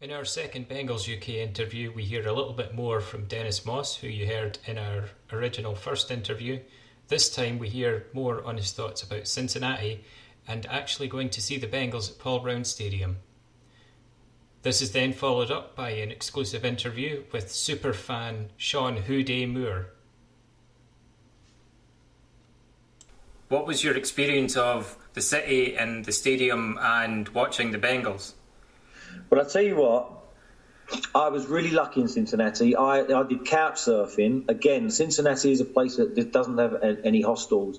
In our second Bengals UK interview, we hear a little bit more from Dennis Moss, who you heard in our original first interview. This time we hear more on his thoughts about Cincinnati and actually going to see the Bengals at Paul Brown Stadium. This is then followed up by an exclusive interview with superfan Shawn Moore. What was your experience of the city and the stadium and watching the Bengals? Well, I'll tell you what, I was really lucky in Cincinnati. I did couch surfing. Again, Cincinnati is a place that doesn't have any hostels.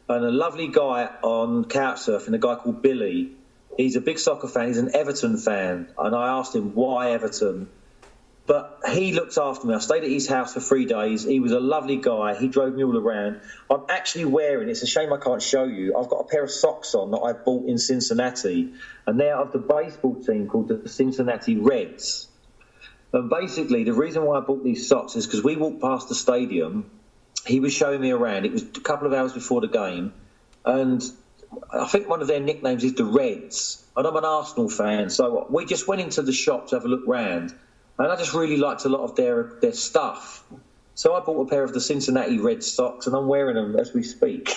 And a lovely guy on couch surfing, a guy called Billy, he's a big soccer fan. He's an Everton fan. And I asked him, why Everton? But he looked after me. I stayed at his house for 3 days. He was a lovely guy. He drove me all around. I'm actually wearing, it's a shame I can't show you, I've got a pair of socks on that I bought in Cincinnati. And they're of the baseball team called the Cincinnati Reds. And basically, the reason why I bought these socks is because we walked past the stadium. He was showing me around. It was a couple of hours before the game. And I think one of their nicknames is the Reds. And I'm an Arsenal fan. So we just went into the shop to have a look round. And I just really liked a lot of their stuff. So I bought a pair of the Cincinnati Red socks, and I'm wearing them as we speak.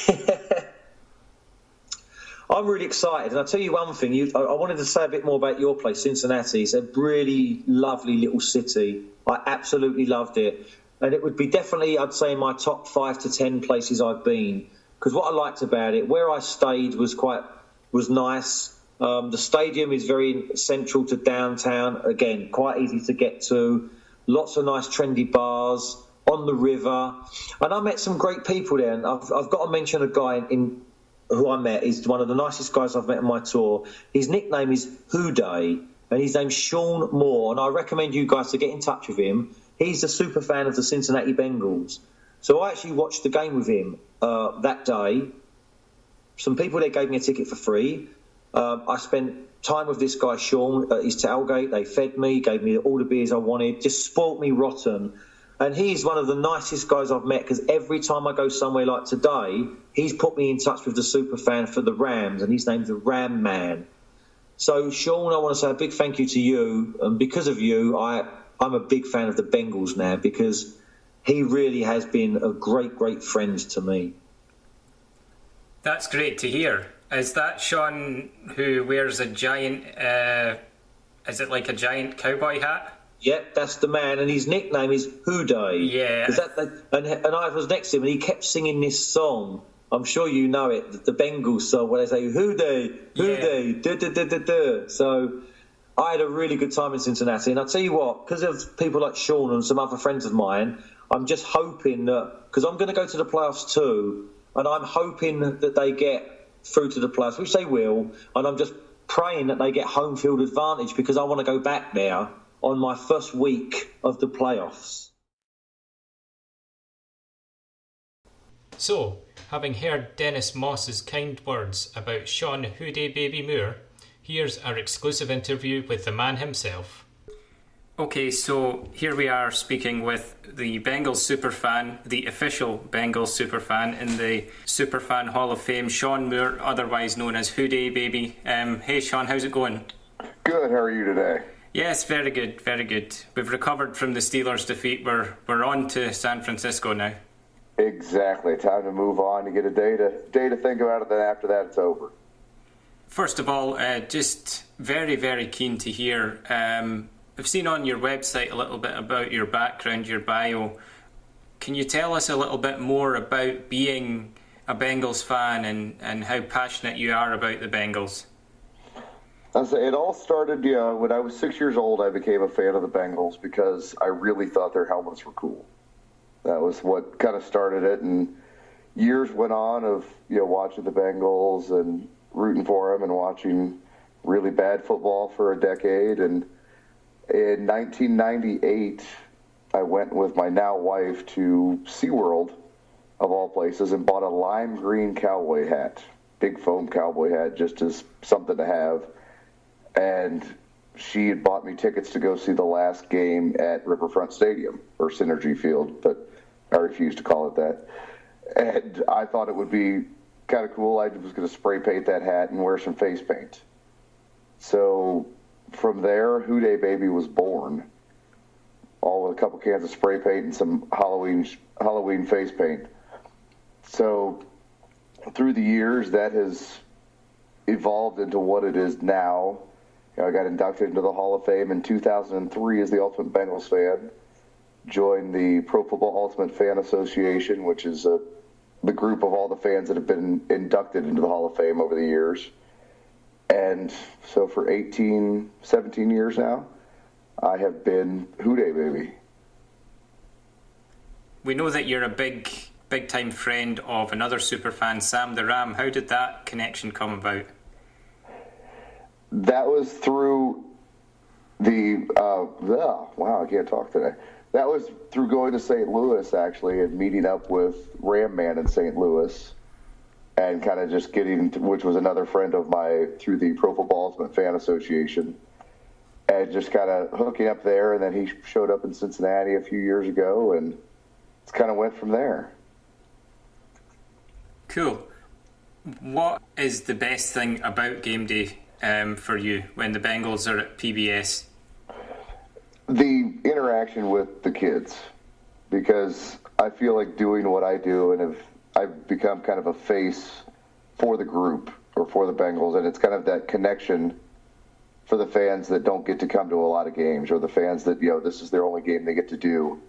I'm really excited. And I'll tell you one thing. I wanted to say a bit more about your place, Cincinnati. It's a really lovely little city. I absolutely loved it. And it would be definitely, I'd say, in my top 5 to 10 places I've been. Because what I liked about it, where I stayed was nice. The stadium is very central to downtown. Again, quite easy to get to. Lots of nice trendy bars on the river. And I met some great people there. And I've got to mention a guy who I met. He's one of the nicest guys I've met on my tour. His nickname is Houday, and his name's Shawn Moore. And I recommend you guys to get in touch with him. He's a super fan of the Cincinnati Bengals. So I actually watched the game with him that day. Some people there gave me a ticket for free. I spent time with this guy, Shawn, at his tailgate. They fed me, gave me all the beers I wanted, just spoilt me rotten. And he's one of the nicest guys I've met, because every time I go somewhere like today, he's put me in touch with the superfan for the Rams, and his name's the Ram Man. So, Shawn, I want to say a big thank you to you. And because of you, I'm a big fan of the Bengals now, because he really has been a great, great friend to me. That's great to hear. Is that Shawn who wears a giant, is it like a giant cowboy hat? Yep, that's the man, and his nickname is Houday. Yeah. And I was next to him, and he kept singing this song. I'm sure you know it, the Bengals song, where they say, Houday, Houday, da-da-da-da-da. So I had a really good time in Cincinnati. And I'll tell you what, because of people like Shawn and some other friends of mine, I'm just hoping that, because I'm going to go to the playoffs too, and I'm hoping that they get through to the playoffs, which they will, and I'm just praying that they get home field advantage, because I want to go back there on my first week of the playoffs. So, having heard Dennis Moss's kind words about Shawn Houday Baby Moore, here's our exclusive interview with the man himself. Okay, so here we are speaking with the Bengals Superfan, the official Bengals Superfan in the Superfan Hall of Fame, Shawn Moore, otherwise known as Houday Baby. Hey Shawn, how's it going? Good, how are you today? Yes, very good, very good. We've recovered from the Steelers' defeat. We're on to San Francisco now. Exactly, time to move on to get a day to think about it, then after that it's over. First of all, just very, very keen to hear... I've seen on your website a little bit about your background, your bio. Can you tell us a little bit more about being a Bengals fan and how passionate you are about the Bengals? It all started, when I was 6 years old, I became a fan of the Bengals because I really thought their helmets were cool. That was what kind of started it, and years went on of, watching the Bengals and rooting for them and watching really bad football for a decade. And in 1998, I went with my now wife to SeaWorld, of all places, and bought a lime green cowboy hat, big foam cowboy hat, just as something to have. And she had bought me tickets to go see the last game at Riverfront Stadium, or Synergy Field, but I refused to call it that. And I thought it would be kind of cool. I was going to spray paint that hat and wear some face paint. So from there, Who Day Baby was born, all with a couple cans of spray paint and some Halloween face paint. So through the years, that has evolved into what it is now. I got inducted into the Hall of Fame in 2003 as the Ultimate Bengals fan. Joined the Pro Football Ultimate Fan Association, which is the group of all the fans that have been inducted into the Hall of Fame over the years. And so for 17 years now, I have been Who Day Baby. We know that you're a big-time friend of another superfan, Sam the Ram. How did that connection come about? That was through wow, I can't talk today. That was through going to St. Louis, actually, and meeting up with Ram Man in St. Louis, and kind of just which was another friend of mine through the Pro Football Ultimate Fan Association, and just kind of hooking up there. And then he showed up in Cincinnati a few years ago, and it's kind of went from there. Cool. What is the best thing about game day for you when the Bengals are at PBS? The interaction with the kids, because I feel like doing what I do, and I've become kind of a face for the group or for the Bengals, and it's kind of that connection for the fans that don't get to come to a lot of games, or the fans that, this is their only game they get to do.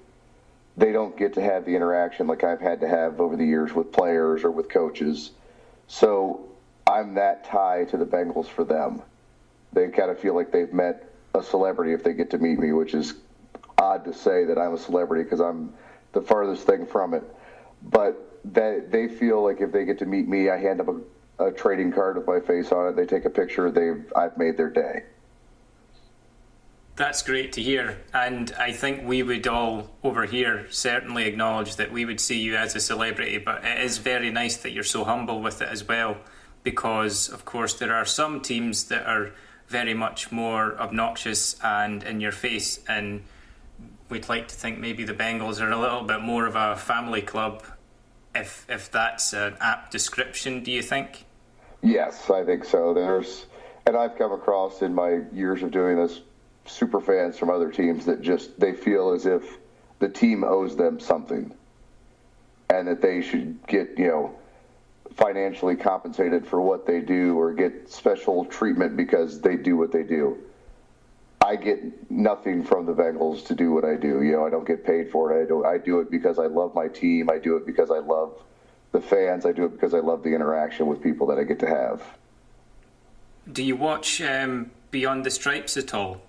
They don't get to have the interaction like I've had to have over the years with players or with coaches. So I'm that tie to the Bengals for them. They kind of feel like they've met a celebrity if they get to meet me, which is odd to say that I'm a celebrity because I'm the farthest thing from it. But they feel like if they get to meet me, I hand them a trading card with my face on it. They take a picture. I've made their day. That's great to hear, and I think we would all over here certainly acknowledge that we would see you as a celebrity, but it is very nice that you're so humble with it as well, because of course there are some teams that are very much more obnoxious and in your face, and we'd like to think maybe the Bengals are a little bit more of a family club, if that's an apt description, do you think? Yes, I think so. And I've come across in my years of doing this super fans from other teams that they feel as if the team owes them something and that they should get, financially compensated for what they do or get special treatment because they do what they do. I get nothing from the Bengals to do what I do. I don't get paid for it. I do it because I love my team. I do it because I love the fans. I do it because I love the interaction with people that I get to have. Do you watch Beyond the Stripes at all?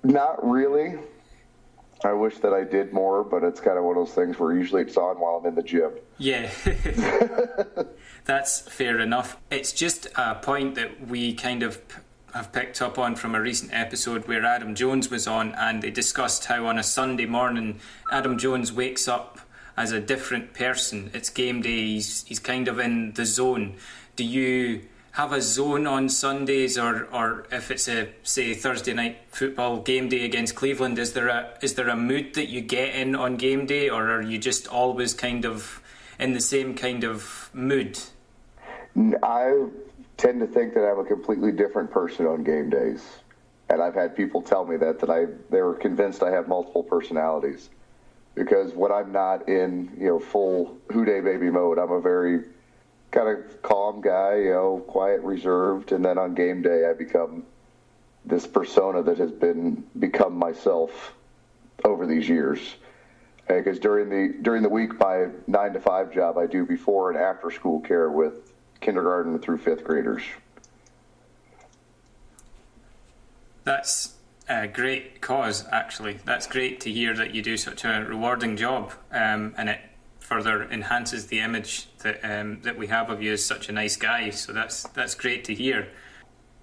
Not really. I wish that I did more, but it's kind of one of those things where usually it's on while I'm in the gym. Yeah, that's fair enough. It's just a point that we kind of have picked up on from a recent episode where Adam Jones was on, and they discussed how on a Sunday morning Adam Jones wakes up as a different person. It's game day, he's kind of in the zone. Do you have a zone on Sundays, or if it's a, say, Thursday night football game day against Cleveland, is there a mood that you get in on game day, or are you just always kind of in the same kind of mood? I tend to think that I'm a completely different person on game days, and I've had people tell me that they were convinced I have multiple personalities, because when I'm not in full Who Day Baby mode, I'm a very kind of calm guy, quiet, reserved, and then on game day I become this persona that has become myself over these years. Because during the week, my 9 to 5 job, I do before and after school care with kindergarten through 5th graders. That's a great cause, actually. That's great to hear that you do such a rewarding job, and it further enhances the image that we have of you as such a nice guy. So that's great to hear.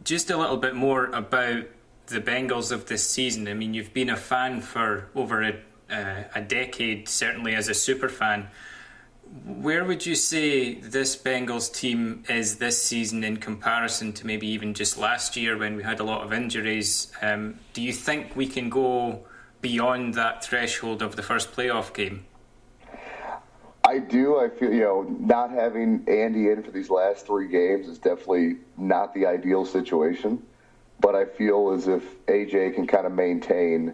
Just a little bit more about the Bengals of this season. I mean, you've been a fan for over a decade, certainly as a super fan. Where would you say this Bengals team is this season in comparison to maybe even just last year when we had a lot of injuries? Do you think we can go beyond that threshold of the first playoff game? I do. I feel, not having Andy in for these last 3 games is definitely not the ideal situation. but I feel as if AJ can kind of maintain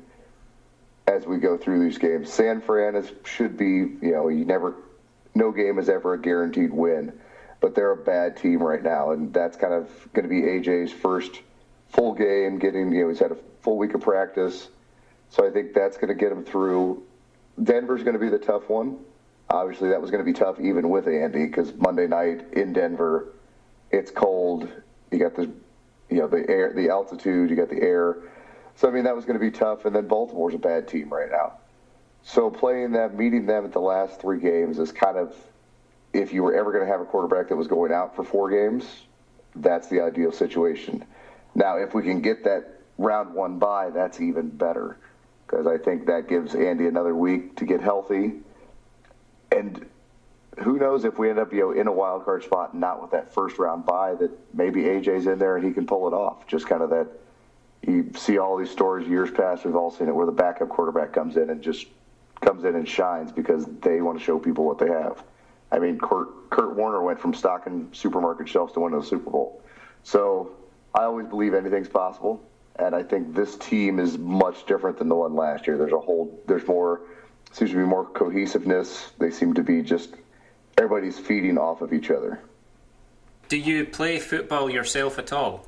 as we go through these games. San Fran should be, no game is ever a guaranteed win, but they're a bad team right now, and that's kind of going to be AJ's first full game, he's had a full week of practice, so I think that's going to get him through. Denver's going to be the tough one. Obviously, that was going to be tough even with Andy, because Monday night in Denver, it's cold. You got the air, the altitude, you got the air. So, I mean, that was going to be tough. And then Baltimore's a bad team right now. So playing them, meeting them at the last 3 games is kind of, if you were ever going to have a quarterback that was going out for 4 games, that's the ideal situation. Now, if we can get that round 1 bye, that's even better, because I think that gives Andy another week to get healthy. And who knows if we end up, in a wild card spot, not with that first round bye, that maybe AJ's in there and he can pull it off. Just kind of that, you see all these stories years past, we've all seen it, where the backup quarterback comes in and shines because they want to show people what they have. I mean, Kurt Warner went from stocking supermarket shelves to winning the Super Bowl. So I always believe anything's possible, and I think this team is much different than the one last year. Seems to be more cohesiveness. They seem to be just, everybody's feeding off of each other. Do you play football yourself at all?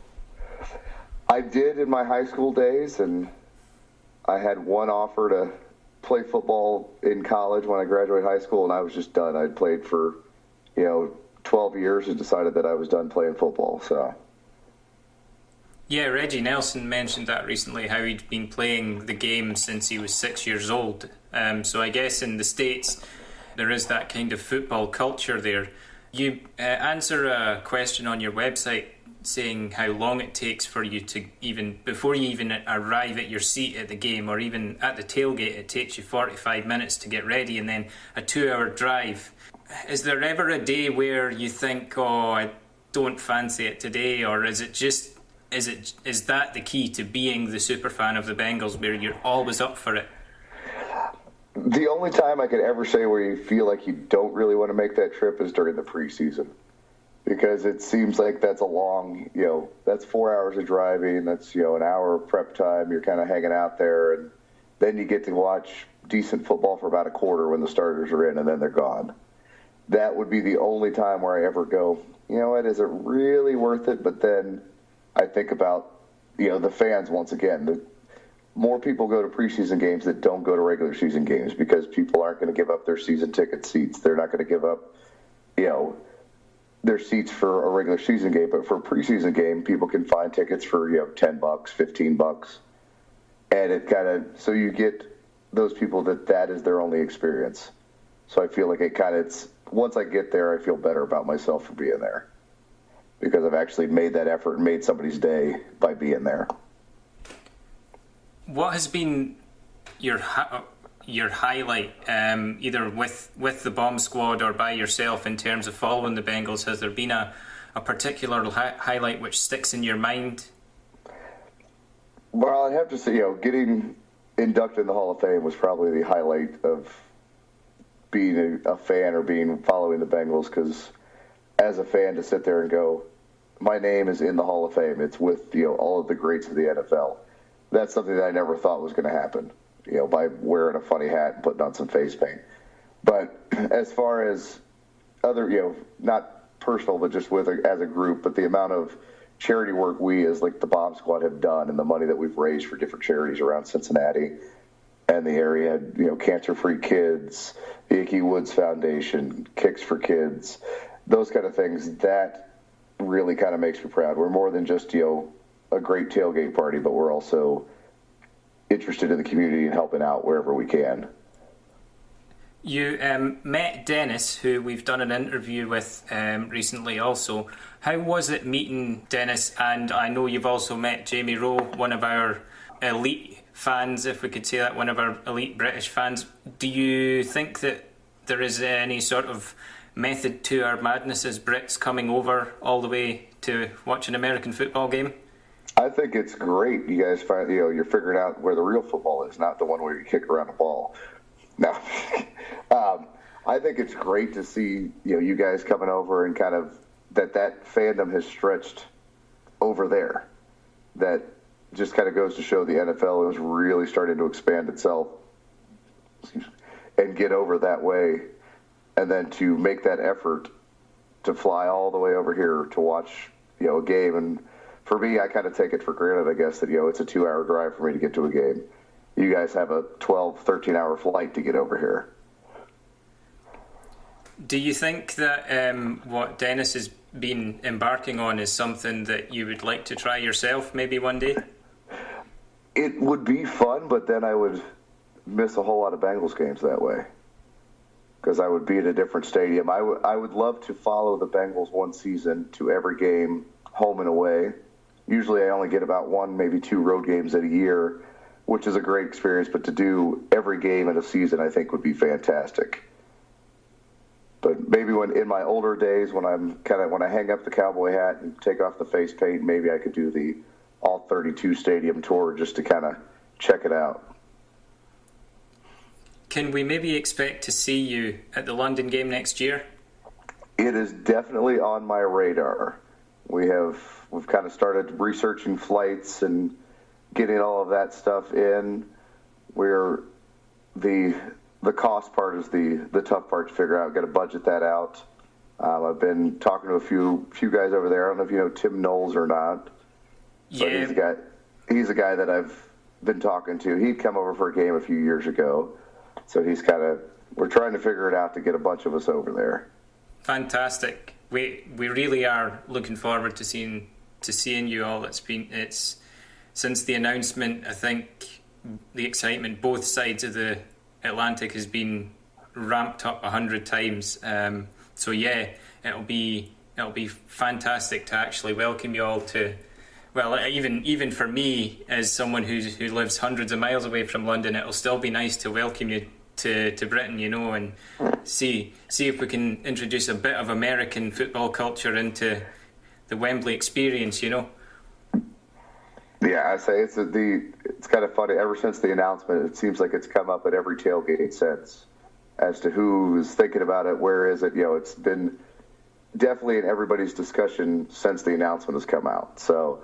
I did in my high school days, and I had one offer to play football in college when I graduated high school, and I was just done. I'd played for, 12 years and decided that I was done playing football. So. Yeah, Reggie Nelson mentioned that recently, how he'd been playing the game since he was 6 years old. So I guess in the States, there is that kind of football culture there. You answer a question on your website saying how long it takes for you to before you even arrive at your seat at the game, or even at the tailgate, it takes you 45 minutes to get ready and then a 2-hour drive. Is there ever a day where you think, I don't fancy it today, or is that the key to being the superfan of the Bengals, where you're always up for it? The only time I could ever say where you feel like you don't really want to make that trip is during the preseason, because it seems like that's a long, that's 4 hours of driving, that's, an hour of prep time, you're kind of hanging out there, and then you get to watch decent football for about a quarter when the starters are in, and then they're gone. That would be the only time where I ever go, is it really worth it? But then I think about, the fans once again. More people go to preseason games that don't go to regular season games, because people aren't going to give up their season ticket seats. They're not going to give up, their seats for a regular season game. But for a preseason game, people can find tickets for, $10, $15. And it kind of, so you get those people that is their only experience. So I feel like once I get there, I feel better about myself for being there, because I've actually made that effort and made somebody's day by being there. What has been your highlight, either with the bomb squad or by yourself, in terms of following the Bengals? Has there been a particular highlight which sticks in your mind? Well, I'd have to say, getting inducted in the Hall of Fame was probably the highlight of being a fan or following the Bengals, because as a fan, to sit there and go, my name is in the Hall of Fame, it's with all of the greats of the NFL. That's something that I never thought was going to happen, by wearing a funny hat and putting on some face paint. But as far as other, not personal, but just as a group, but the amount of charity work we as like the Bomb Squad have done, and the money that we've raised for different charities around Cincinnati and the area, Cancer-Free Kids, the Icky Woods Foundation, Kicks for Kids, those kind of things, that really kind of makes me proud. We're more than just, a great tailgate party, but we're also interested in the community and helping out wherever we can. You met Dennis, who we've done an interview with recently also. How was it meeting Dennis? And I know you've also met Jamie Rowe, one of our elite fans, if we could say that, one of our elite British fans. Do you think that there is any sort of method to our madness as Brits coming over all the way to watch an American football game? I think it's great. You guys find, you're figuring out where the real football is, not the one where you kick around a ball. No. I think it's great to see, you guys coming over, and kind of that fandom has stretched over there. that just kind of goes to show the NFL is really starting to expand itself and get over that way, and then to make that effort to fly all the way over here to watch, a game. And for me, I kind of take it for granted, I guess, that, it's a 2-hour drive for me to get to a game. You guys have a 12, 13-hour flight to get over here. Do you think that what Dennis has been embarking on is something that you would like to try yourself maybe one day? It would be fun, but then I would miss a whole lot of Bengals games that way because I would be at a different stadium. I would love to follow the Bengals one season to every game, home and away. Usually I only get about 1, maybe 2 road games a year, which is a great experience, but to do every game in a season I think would be fantastic. But maybe when in my older days, when I hang up the cowboy hat and take off the face paint, maybe I could do the all 32 stadium tour just to kind of check it out. Can we maybe expect to see you at the London game next year? It is definitely on my radar. We've kind of started researching flights and getting all of that stuff in. The cost part is the tough part to figure out. Got to budget that out. I've been talking to a few guys over there. I don't know if you know Tim Knowles or not. Yeah. But he's a guy that I've been talking to. He'd come over for a game a few years ago. So we're trying to figure it out to get a bunch of us over there. Fantastic. We really are looking forward to seeing you all. It's since the announcement, I think the excitement both sides of the Atlantic has been ramped up 100 times. So yeah, it'll be fantastic to actually welcome you all to. Well, even for me, as someone who lives hundreds of miles away from London, it'll still be nice to welcome you to Britain, and see if we can introduce a bit of American football culture into the Wembley experience, Yeah, I say it's kind of funny. Ever since the announcement, it seems like it's come up at every tailgate since, as to who's thinking about it, where is it. It's been definitely in everybody's discussion since the announcement has come out. So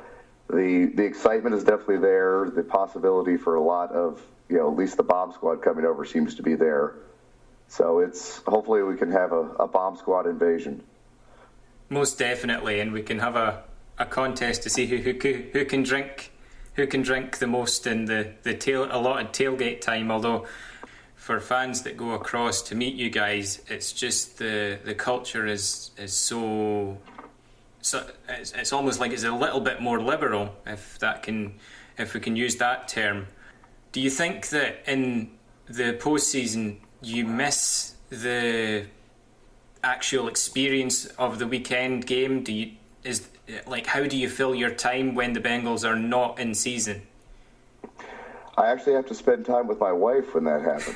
the excitement is definitely there. The possibility for a lot of, at least the bomb squad coming over seems to be there. So hopefully we can have a bomb squad invasion. Most definitely, and we can have a contest to see who can drink the most in the allotted tailgate time. Although for fans that go across to meet you guys, it's just the culture is so it's almost like it's a little bit more liberal, if we can use that term. Do you think that in the postseason you miss the actual experience of the weekend game? How do you fill your time when the Bengals are not in season? I actually have to spend time with my wife when that happens.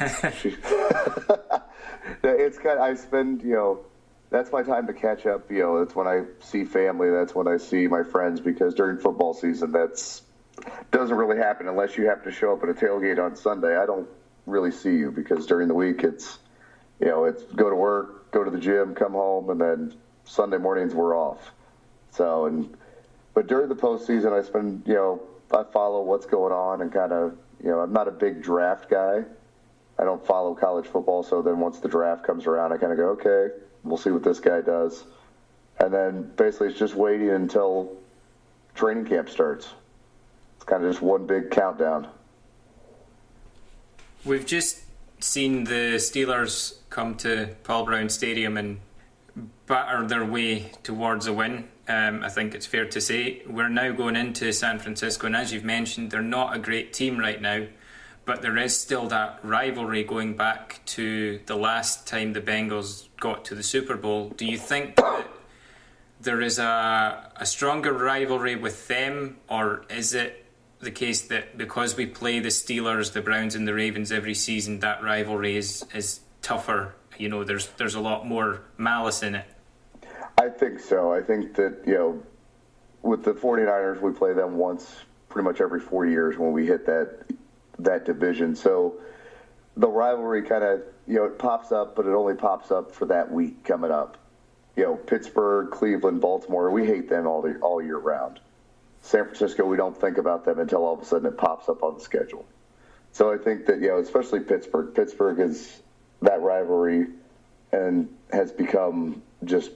That's my time to catch up. That's when I see family. That's when I see my friends, because during football season, doesn't really happen unless you have to show up at a tailgate on Sunday. I don't really see you, because during the week it's go to work, go to the gym, come home, and then Sunday mornings we're off. But during the postseason, I spend, I follow what's going on and kind of, I'm not a big draft guy. I don't follow college football, so then once the draft comes around, I kind of go, okay, we'll see what this guy does. And then basically it's just waiting until training camp starts. It's kind of just one big countdown. We've just seen the Steelers come to Paul Brown Stadium and batter their way towards a win. I think it's fair to say we're now going into San Francisco, and as you've mentioned, they're not a great team right now, but there is still that rivalry going back to the last time the Bengals got to the Super Bowl. Do you think that there is a stronger rivalry with them, or is it the case that because we play the Steelers, the Browns and the Ravens every season, that rivalry is tougher? There's a lot more malice in it. I think so. I think that, with the 49ers, we play them once pretty much every 4 years when we hit that division. So the rivalry kind of, it pops up, but it only pops up for that week coming up. Pittsburgh, Cleveland, Baltimore, we hate them all year round. San Francisco, we don't think about them until all of a sudden it pops up on the schedule. So I think that, especially Pittsburgh. Pittsburgh is that rivalry and has become just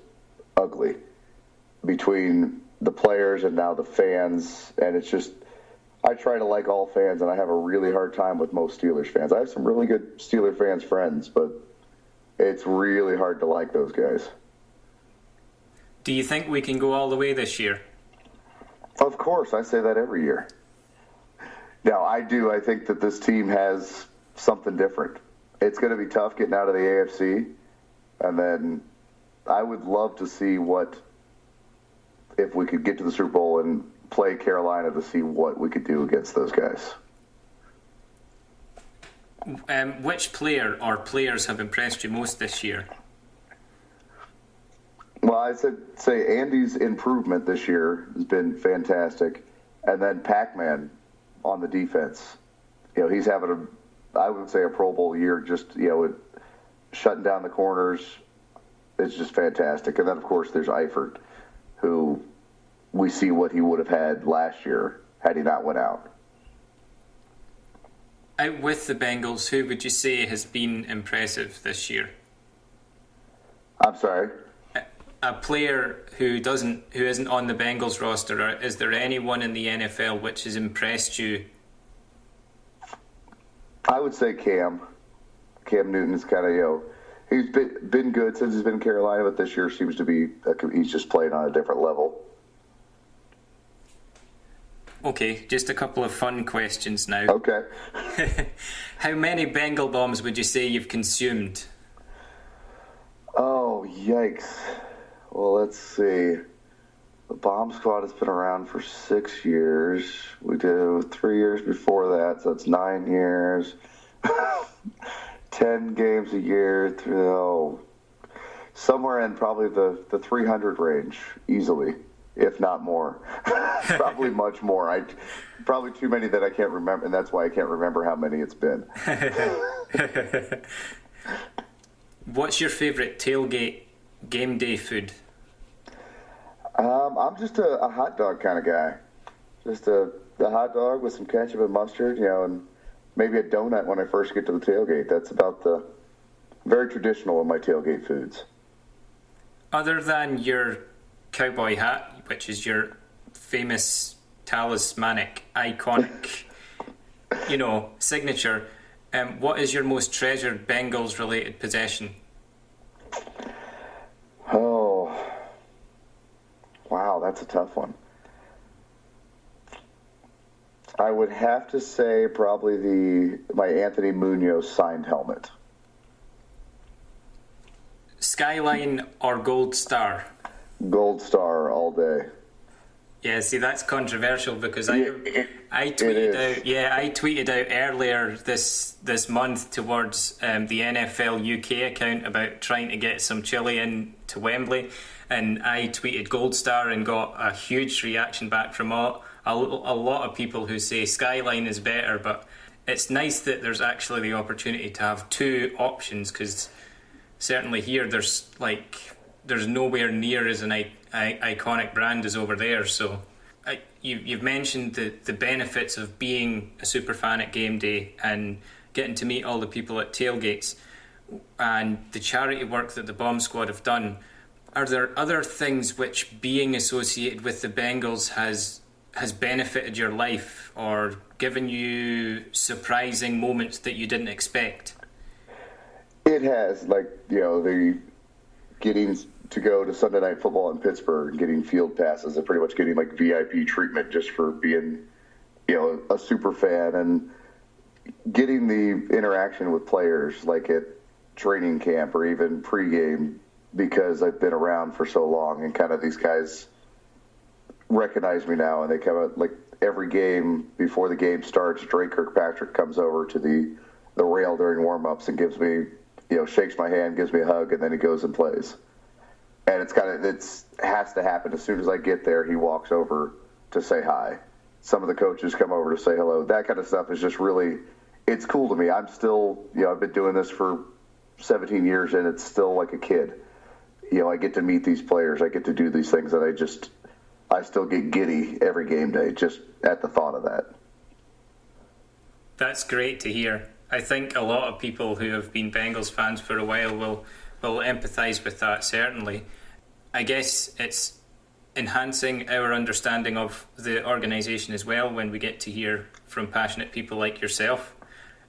ugly between the players and now the fans. And it's just, I try to like all fans, and I have a really hard time with most Steelers fans. I have some really good Steeler fans friends, but it's really hard to like those guys. Do you think we can go all the way this year? Of course, I say that every year. Now, I do. I think that this team has something different. It's going to be tough getting out of the AFC, and then I would love to see if we could get to the Super Bowl and play Carolina, to see what we could do against those guys. Which player or players have impressed you most this year? Well, I say Andy's improvement this year has been fantastic, and then Pac-Man on the defense. He's having I would say a Pro Bowl year. Just shutting down the corners. It's just fantastic. And then of course there's Eifert, who we see what he would have had last year had he not went out. Out with the Bengals, who would you say has been impressive this year? I'm sorry? A player who isn't on the Bengals roster, or is there anyone in the NFL which has impressed you? I would say Cam Newton's kind of, he's been good since he's been in Carolina, but this year seems to be, he's just playing on a different level. Okay, just a couple of fun questions now. Okay. How many Bengal bombs would you say you've consumed? Oh, yikes. Well, let's see. The bomb squad has been around for 6 years. We do 3 years before that, so that's 9 years. 10 games a year. Somewhere in probably the 300 range, easily, if not more. Probably much more. Probably too many that I can't remember, and that's why I can't remember how many it's been. What's your favourite tailgate game day food? I'm just a hot dog kind of guy. Just the hot dog with some ketchup and mustard, and maybe a donut when I first get to the tailgate. That's about the very traditional of my tailgate foods. Other than your cowboy hat, which is your famous talismanic, iconic, signature, what is your most treasured Bengals-related possession? Oh, wow, that's a tough one. I would have to say probably my Anthony Munoz signed helmet. Skyline or Gold Star? Gold Star all day. Yeah, see, that's controversial because I tweeted out earlier this month towards the NFL UK account about trying to get some chili in to Wembley, and I tweeted Gold Star and got a huge reaction back from a lot of people who say Skyline is better, but it's nice that there's actually the opportunity to have two options, because certainly here there's nowhere near as an iconic brand as over there. So you've mentioned the benefits of being a super fan at game day and getting to meet all the people at tailgates and the charity work that the Bomb Squad have done. Are there other things which being associated with the Bengals has benefited your life or given you surprising moments that you didn't expect? It has, the getting to go to Sunday Night Football in Pittsburgh and getting field passes and pretty much getting VIP treatment just for being, a super fan, and getting the interaction with players like at training camp or even pregame, because I've been around for so long and kind of these guys recognize me now, and they come out every game before the game starts. Drake Kirkpatrick comes over to the rail during warm-ups and gives me, shakes my hand, gives me a hug, and then he goes and plays. And it has to happen. As soon as I get there, he walks over to say hi. Some of the coaches come over to say hello. That kind of stuff is just really, it's cool to me. I'm still, I've been doing this for 17 years, and it's still like a kid. I get to meet these players. I get to do these things that I still get giddy every game day just at the thought of that. That's great to hear. I think a lot of people who have been Bengals fans for a while will empathise with that, certainly. I guess it's enhancing our understanding of the organisation as well when we get to hear from passionate people like yourself.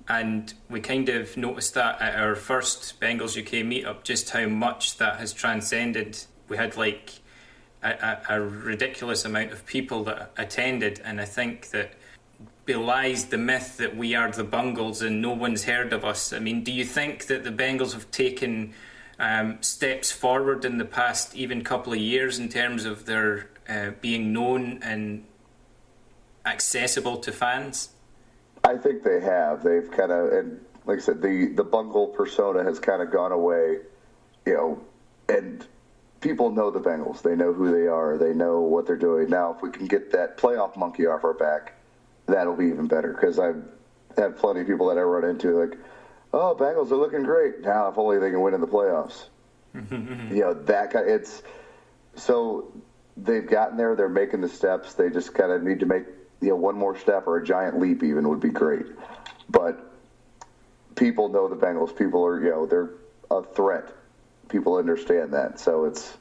And we kind of noticed that at our first Bengals UK meetup, just how much that has transcended. We had like a ridiculous amount of people that attended, and I think that belies the myth that we are the Bungles and no one's heard of us. I mean, do you think that the Bengals have taken steps forward in the past even couple of years in terms of their being known and accessible to fans? I think they have. They've kind of, and like I said, the Bungle persona has kind of gone away, and people know the Bengals. They know who they are. They know what they're doing. Now, if we can get that playoff monkey off our back, that'll be even better, because I've had plenty of people that I run into like, oh, Bengals are looking great. Now, if only they can win in the playoffs. That kind of, it's, so they've gotten there. They're making the steps. They just kind of need to make, one more step, or a giant leap even would be great. But people know the Bengals. People are, they're a threat. People understand that. So it's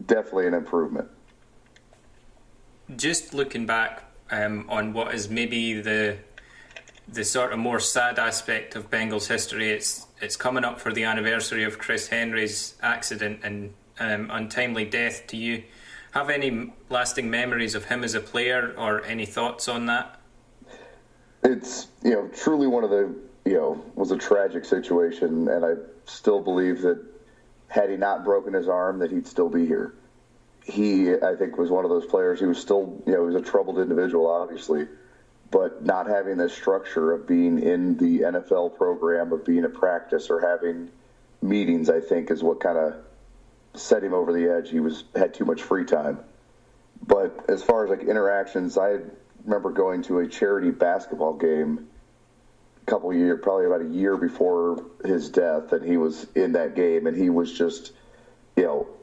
definitely an improvement. Just looking back on what is maybe the sort of more sad aspect of Bengals history, it's coming up for the anniversary of Chris Henry's accident and untimely death. Do you have any lasting memories of him as a player, or any thoughts on that? It's, truly one of the, was a tragic situation, and I still believe that had he not broken his arm, that he'd still be here. He, I think, was one of those players who was still, he was a troubled individual, obviously, but not having the structure of being in the NFL program, of being at practice or having meetings, I think, is what kind of set him over the edge. He had too much free time. But as far as like interactions, I remember going to a charity basketball game a couple of years, probably about a year before his death, and he was in that game, and he was just,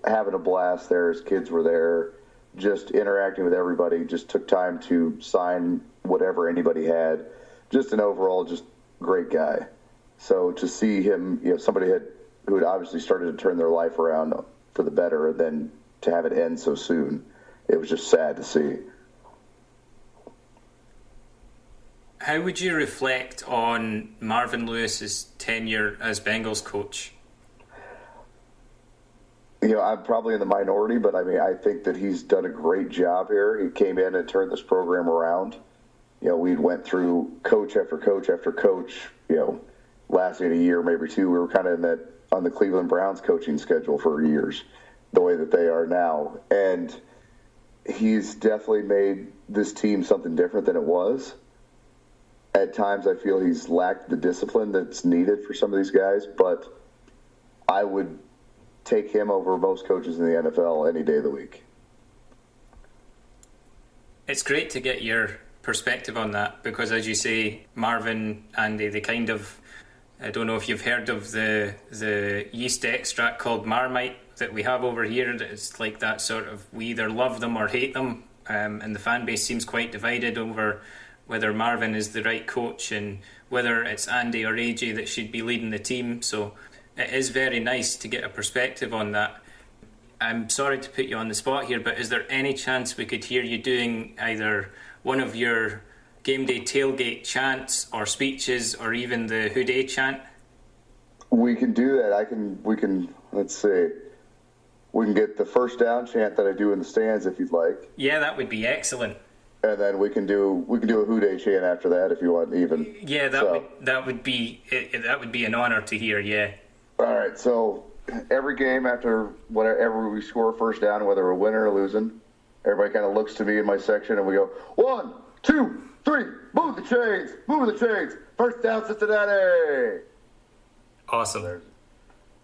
having a blast there. His kids were there, just interacting with everybody, just took time to sign whatever anybody had. Just an overall just great guy. So to see him, somebody who had obviously started to turn their life around for the better, and then to have it end so soon, it was just sad to see. How would you reflect on Marvin Lewis's tenure as Bengals coach? I'm probably in the minority, but I think that he's done a great job here. He came in and turned this program around. We went through coach after coach after coach, lasting a year, maybe two. We were kind of on the Cleveland Browns coaching schedule for years, the way that they are now. And he's definitely made this team something different than it was. At times, I feel he's lacked the discipline that's needed for some of these guys, but I would take him over most coaches in the NFL any day of the week. It's great to get your perspective on that, because as you say, Marvin, Andy, they kind of, I don't know if you've heard of the yeast extract called Marmite that we have over here. It's like that sort of, we either love them or hate them, and the fan base seems quite divided over whether Marvin is the right coach and whether it's Andy or AJ that should be leading the team. So it is very nice to get a perspective on that. I'm sorry to put you on the spot here, but is there any chance we could hear you doing either one of your game day tailgate chants or speeches, or even the Who Dey chant? We can do that. Let's see. We can get the first down chant that I do in the stands if you'd like. Yeah, that would be excellent. And then we can do a Who Dey chant after that if you want, even. Yeah, that would be an honor to hear. Yeah. All right. So every game after whatever we score a first down, whether we're winning or losing, everybody kind of looks to me in my section and we go 1, 2, 3, move the chains, first down Cincinnati. Awesome.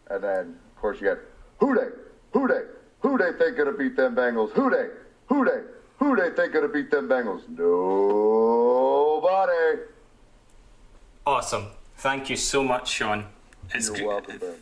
And then of course you got Who Dey think gonna beat them Bengals? Who Dey think gonna beat them Bengals? Nobody. Awesome. Thank you so much, Shawn. You're welcome, Ben.